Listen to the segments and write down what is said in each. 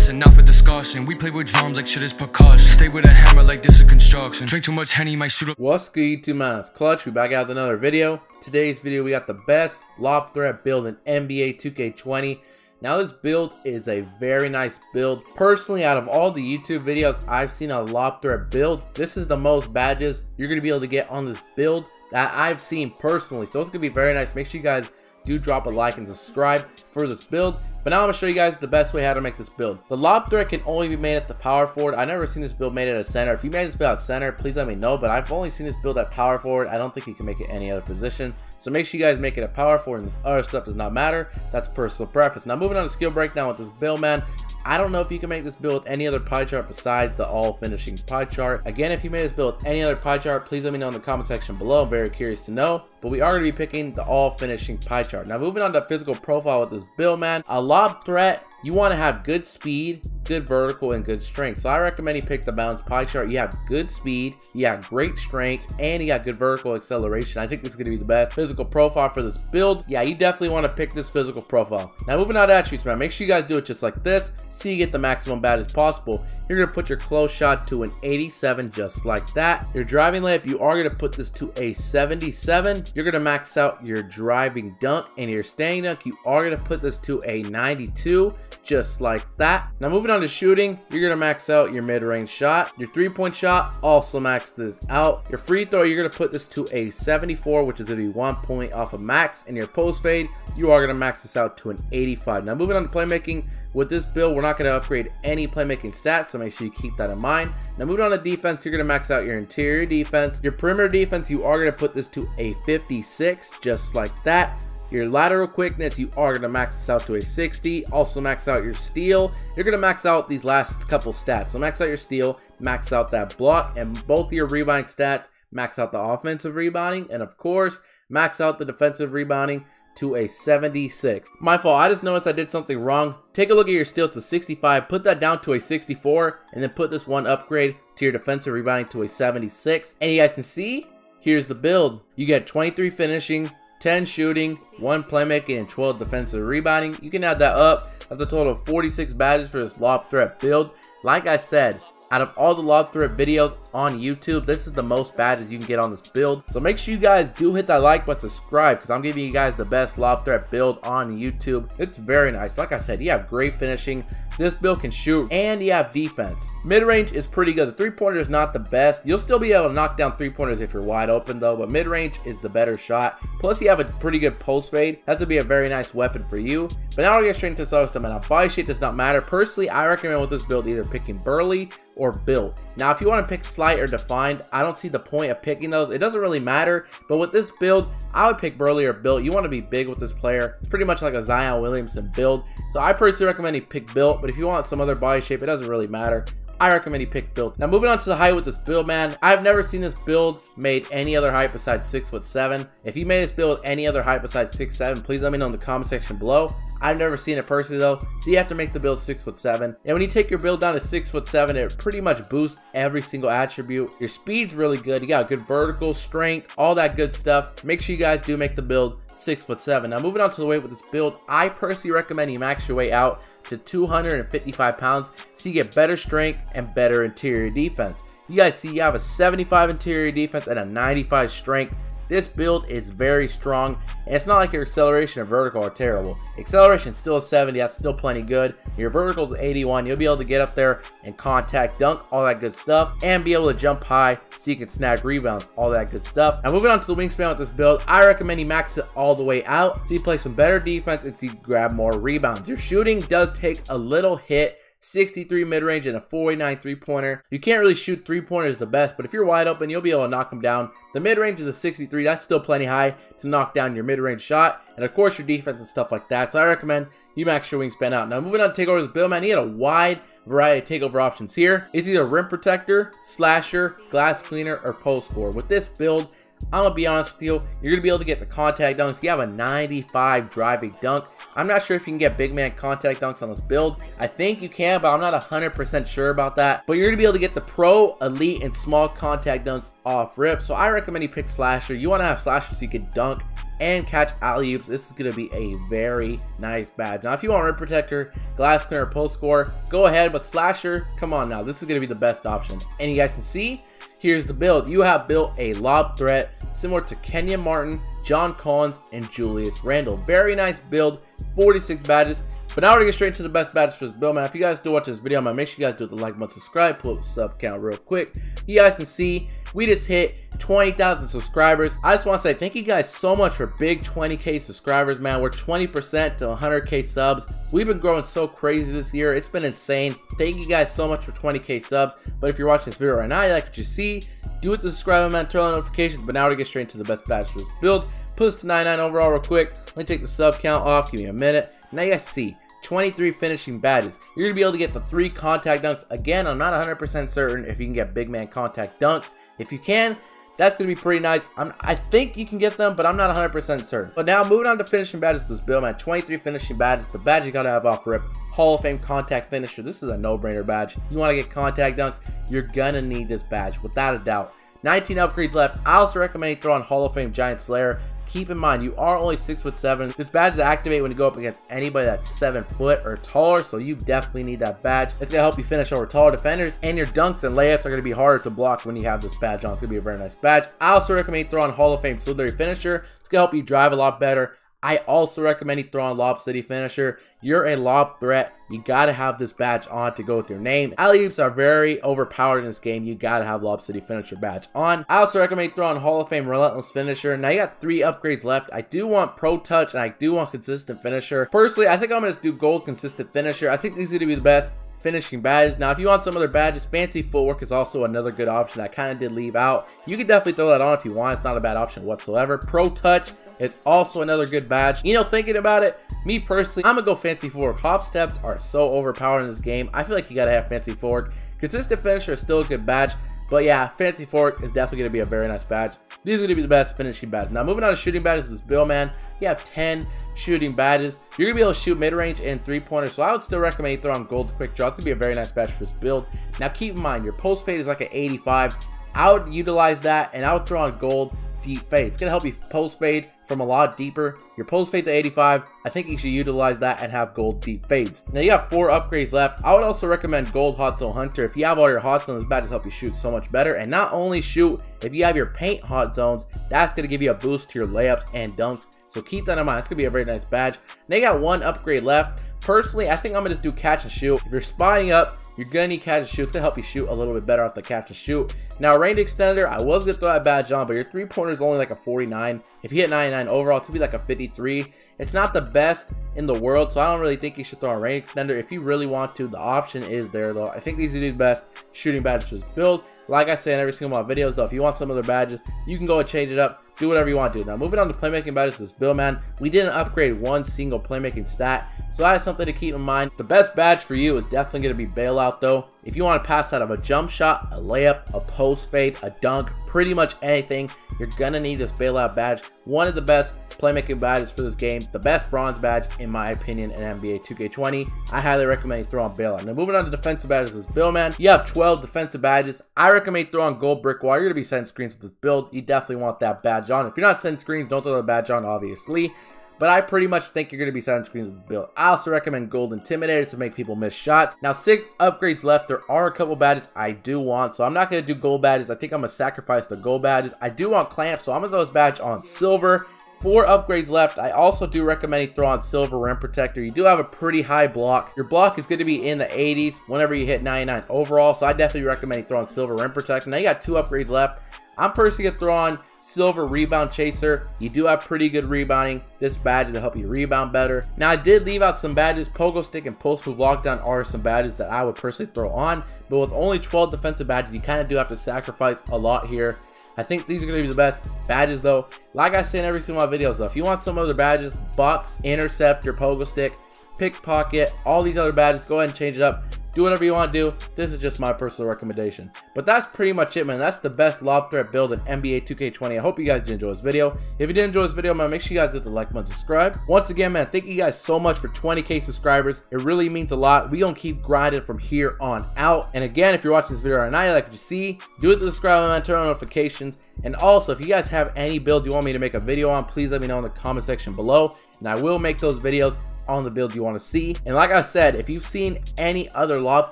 lesson, not for discussion. We play with drums like shit is percussion. Stay with a hammer like this is construction. Drink too much Henny, might shoot up. What's good, YouTube, man? It's Clutch. We back out with another video. Today's video, we got the best lob threat build in NBA 2K20. Now this build is a very nice build. Personally, out of all the YouTube videos I've seen a lob threat build, this is the most badges you're going to be able to get on this build that I've seen personally. So it's going to be very nice. Make sure you guys do drop a like and subscribe for this build. But now I'm going to show you guys the best way how to make this build. The lob threat can only be made at the power forward. I've never seen this build made at a center. If you made this build at center, please let me know. But I've only seen this build at power forward. I don't think you can make it any other position. So make sure you guys make it a power forward, and this other stuff does not matter. That's personal preference. Now moving on to skill breakdown with this build, man. I don't know if you can make this build with any other pie chart besides the all finishing pie chart. Again, if you made this build with any other pie chart, please let me know in the comment section below. I'm very curious to know. But we are going to be picking the all finishing pie chart. Now moving on to physical profile with this build, man. A lob threat, you want to have good speed, good vertical, and good strength. So I recommend you pick the balanced pie chart. You have good speed, you have great strength, and you got good vertical acceleration. I think this is going to be the best physical profile for this build. Yeah, you definitely want to pick this physical profile. Now moving on to attributes, man. Make sure you guys do it just like this so you get the maximum bad as possible. You're going to put your close shot to an 87 just like that. Your driving layup, you are going to put this to a 77. You're going to max out your driving dunk, and your standing dunk, you are going to put this to a 92. Just like that. Now moving on to shooting, you're gonna max out your mid-range shot. Your three-point shot, also max this out. Your free throw, you're gonna put this to a 74, which is gonna be 1 point off of max. And your post fade, you are gonna max this out to an 85. Now moving on to playmaking, with this build, we're not gonna upgrade any playmaking stats, so make sure you keep that in mind. Now moving on to defense, you're gonna max out your interior defense. Your perimeter defense, you are gonna put this to a 56, just like that. Your lateral quickness, you are going to max this out to a 60. Also max out your steal. You're going to max out these last couple stats. So max out your steal, max out that block, and both of your rebounding stats, max out the offensive rebounding, and of course, max out the defensive rebounding to a 76. My fault, I just noticed I did something wrong. Take a look at your steal to 65, put that down to a 64, and then put this one upgrade to your defensive rebounding to a 76. And you guys can see, here's the build. You get 23 finishing, 10 shooting, 1 playmaking, and 12 defensive rebounding. You can add that up. That's a total of 46 badges for this lob threat build. Like I said, out of all the lob threat videos on YouTube, this is the most badges you can get on this build. So make sure you guys do hit that like button, subscribe, because I'm giving you guys the best lob threat build on YouTube. It's very nice. Like I said, you have great finishing. This build can shoot, and you have defense. Mid-range is pretty good. The three-pointer is not the best. You'll still be able to knock down three-pointers if you're wide open, though, but mid-range is the better shot. Plus, you have a pretty good post fade. That's going to be a very nice weapon for you. But now we're going to get straight into this other stuff, and now body shape does not matter. Personally, I recommend with this build either picking burly or built. Now, if you want to pick slight or defined, I don't see the point of picking those. It doesn't really matter, but with this build, I would pick burly or built. You want to be big with this player. It's pretty much like a Zion Williamson build. So I personally recommend you pick built, but if you want some other body shape, it doesn't really matter. I recommend you pick built. Now moving on to the height with this build, man. I've never seen this build made any other height besides 6'7". If you made this build any other height besides 6'7", please let me know in the comment section below. I've never seen it personally though, so you have to make the build 6'7". And when you take your build down to 6'7", it pretty much boosts every single attribute. Your speed's really good. You got good vertical, strength, all that good stuff. Make sure you guys do make the build 6'7". Now moving on to the weight with this build, I personally recommend you max your weight out to 255 pounds so you get better strength and better interior defense. You guys see you have a 75 interior defense and a 95 strength. This build is very strong, and it's not like your acceleration and vertical are terrible. Acceleration is still a 70, that's still plenty good. Your vertical is 81, you'll be able to get up there and contact dunk, all that good stuff, and be able to jump high so you can snag rebounds, all that good stuff. Now moving on to the wingspan with this build, I recommend you max it all the way out so you play some better defense and so you grab more rebounds. Your shooting does take a little hit. 63 mid-range and a 49 three-pointer. You can't really shoot three-pointers the best, but if you're wide open, you'll be able to knock them down. The mid-range is a 63. That's still plenty high to knock down your mid-range shot. And of course, your defense and stuff like that. So I recommend you max your wingspan out. Now moving on to takeovers build, man, he had a wide variety of takeover options here. It's either rim protector, slasher, glass cleaner, or post scorer. With this build, I'm gonna be honest with you, you're gonna be able to get the contact dunks. You have a 95 driving dunk. I'm not sure if you can get big man contact dunks on this build. I think you can, but I'm not 100% sure about that. But you're gonna be able to get the pro, elite, and small contact dunks off rip. So I recommend you pick slasher. You wanna have slasher so you can dunk and catch alley-oops, this is going to be a very nice badge. Now, if you want rim protector, glass cleaner, post score, go ahead, but slasher, come on now, this is going to be the best option. And you guys can see, here's the build. You have built a lob threat similar to Kenyon Martin, John Collins, and Julius Randle. Very nice build, 46 badges. But now we're going to get straight into the best badges for this build, man. If you guys do watch this video, man, make sure you guys do the like button, subscribe, pull up the sub count real quick. You guys can see we just hit 20,000 subscribers. I just want to say thank you guys so much for big 20K subscribers, man. We're 20% to 100K subs. We've been growing so crazy this year. It's been insane. Thank you guys so much for 20K subs. But if you're watching this video right now, you like what you see, do it to subscribe, man, turn on notifications. But now we're going to get straight into the best badge for this build. Put us to 99 overall real quick. Let me take the sub count off. Give me a minute. Now you guys see 23 finishing badges. You're going to be able to get the 3 contact dunks. Again, I'm not 100% certain if you can get big man contact dunks. If you can, that's going to be pretty nice. I think you can get them, but I'm not 100% certain. But now moving on to finishing badges this build, man. 23 finishing badges. The badge you got to have off rip. Hall of Fame contact finisher. This is a no-brainer badge. You want to get contact dunks, you're going to need this badge without a doubt. 19 upgrades left. I also recommend you throw on Hall of Fame Giant Slayer. Keep in mind, you are only 6'7". This badge is activate when you go up against anybody that's 7 foot or taller, so you definitely need that badge. It's gonna help you finish over taller defenders, and your dunks and layups are gonna be harder to block when you have this badge on. It's gonna be a very nice badge. I also recommend you throw on Hall of Fame Slippery Finisher. It's gonna help you drive a lot better. I also recommend you throw on Lob City Finisher. You're a lob threat. You gotta have this badge on to go with your name. Alley-oops are very overpowered in this game. You gotta have Lob City Finisher badge on. I also recommend you throw on Hall of Fame Relentless Finisher. Now you got 3 upgrades left. I do want Pro Touch and I do want Consistent Finisher. Personally, I think I'm gonna just do Gold Consistent Finisher. I think these are gonna be the best finishing badges. Now if you want some other badges, Fancy Footwork is also another good option I kind of did leave out. You can definitely throw that on if you want. It's not a bad option whatsoever. Pro Touch is also another good badge. You know, thinking about it, me personally, I'm gonna go Fancy Footwork. Hop steps are so overpowered in this game. I feel like you gotta have Fancy Footwork. Consistent Finisher is still a good badge, but yeah, Fancy Footwork is definitely gonna be a very nice badge. These are gonna be the best finishing badges. Now moving on to shooting badges, this build, man, you have 10 shooting badges. You're gonna be able to shoot mid-range and 3-pointers, so I would still recommend you throw on Gold Quick Draw. It's gonna be a very nice badge for this build. Now keep in mind, your post fade is like an 85. I would utilize that, and I would throw on Gold Deep Fade. It's gonna help you post fade from a lot deeper. Your post fade to 85, I think you should utilize that and have Gold Deep Fades. Now you have 4 upgrades left. I would also recommend Gold Hot Zone Hunter. If you have all your hot zones, this badge will help you shoot so much better. And not only shoot, if you have your paint hot zones, that's gonna give you a boost to your layups and dunks. So keep that in mind. It's gonna be a very nice badge. Now you got 1 upgrade left. Personally, I think I'm gonna just do catch and shoot. If you're spotting up, you're gonna need catch and shoot. It's gonna help you shoot a little bit better off the catch and shoot. Now, range extender, I was gonna throw that badge on, but your 3-pointer is only like a 49. If you hit 99 overall, it's gonna be like a 53. It's not the best in the world, so I don't really think you should throw a range extender. If you really want to, the option is there though. I think these are the best shooting badges for this build. Like I say in every single one of my videos though, if you want some other badges, you can go and change it up. Do whatever you want to do. Now moving on to playmaking badges, this build, man, we didn't upgrade 1 single playmaking stat, so that is something to keep in mind. The best badge for you is definitely going to be bailout though. If you want to pass out of a jump shot, a layup, a post fade, a dunk, pretty much anything, you're gonna need this bailout badge. One of the best playmaking badges for this game, the best bronze badge in my opinion in NBA 2K20. I highly recommend you throw on bailout. Now moving on to defensive badges, this build, man, you have 12 defensive badges. I recommend you throw on Gold Brick Wall. You're gonna be sending screens with this build. You definitely want that badge on. If you're not sending screens, don't throw the badge on, obviously. But I pretty much think you're going to be sending screens with this build. I also recommend Gold Intimidator to make people miss shots. Now 6 upgrades left. There are a couple badges I do want, so I'm not going to do gold badges. I think I'm going to sacrifice the gold badges. I do want clamps, so I'm going to throw this badge on silver. 4 upgrades left. I also do recommend you throw on silver rim protector. You do have a pretty high block. Your block is going to be in the 80s whenever you hit 99 overall, so I definitely recommend you throw on silver rim protector. Now you got 2 upgrades left. I'm personally going to throw on Silver Rebound Chaser. You do have pretty good rebounding. This badge will help you rebound better. Now, I did leave out some badges. Pogo Stick and Post Move Lockdown are some badges that I would personally throw on. But with only 12 defensive badges, you kind of do have to sacrifice a lot here. I think these are going to be the best badges, though. Like I say in every single one of my videos, though, if you want some other badges, Box, Intercept, your Pogo Stick, Pickpocket, all these other badges, go ahead and change it up. Do whatever you want to do. This is just my personal recommendation. But that's pretty much it, man. That's the best lob threat build in NBA 2K20. I hope you guys did enjoy this video. If you did enjoy this video, man, make sure you guys hit the like button, subscribe. Once again, man, thank you guys so much for 20K subscribers. It really means a lot. We gonna keep grinding from here on out. And again, if you're watching this video right now, you like what you see, do it to subscribe and turn on notifications. And also, if you guys have any builds you want me to make a video on, please let me know in the comment section below, and I will make those videos on the build you want to see. And like I said, if you've seen any other lob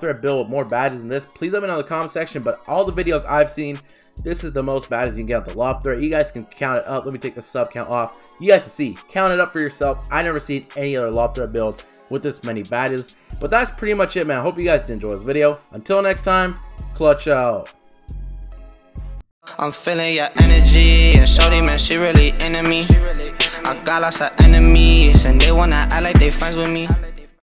threat build with more badges than this, please let me know in the comment section. But all the videos I've seen, this is the most badges you can get with the lob threat. You guys can count it up. Let me take the sub count off. You guys can see, count it up for yourself. I never seen any other lob threat build with this many badges. But that's pretty much it, man. I hope you guys did enjoy this video. Until next time, clutch out. I'm feeling your energy, and shorty, man, she really into me. I got lots of enemies, and they wanna act like they friends with me.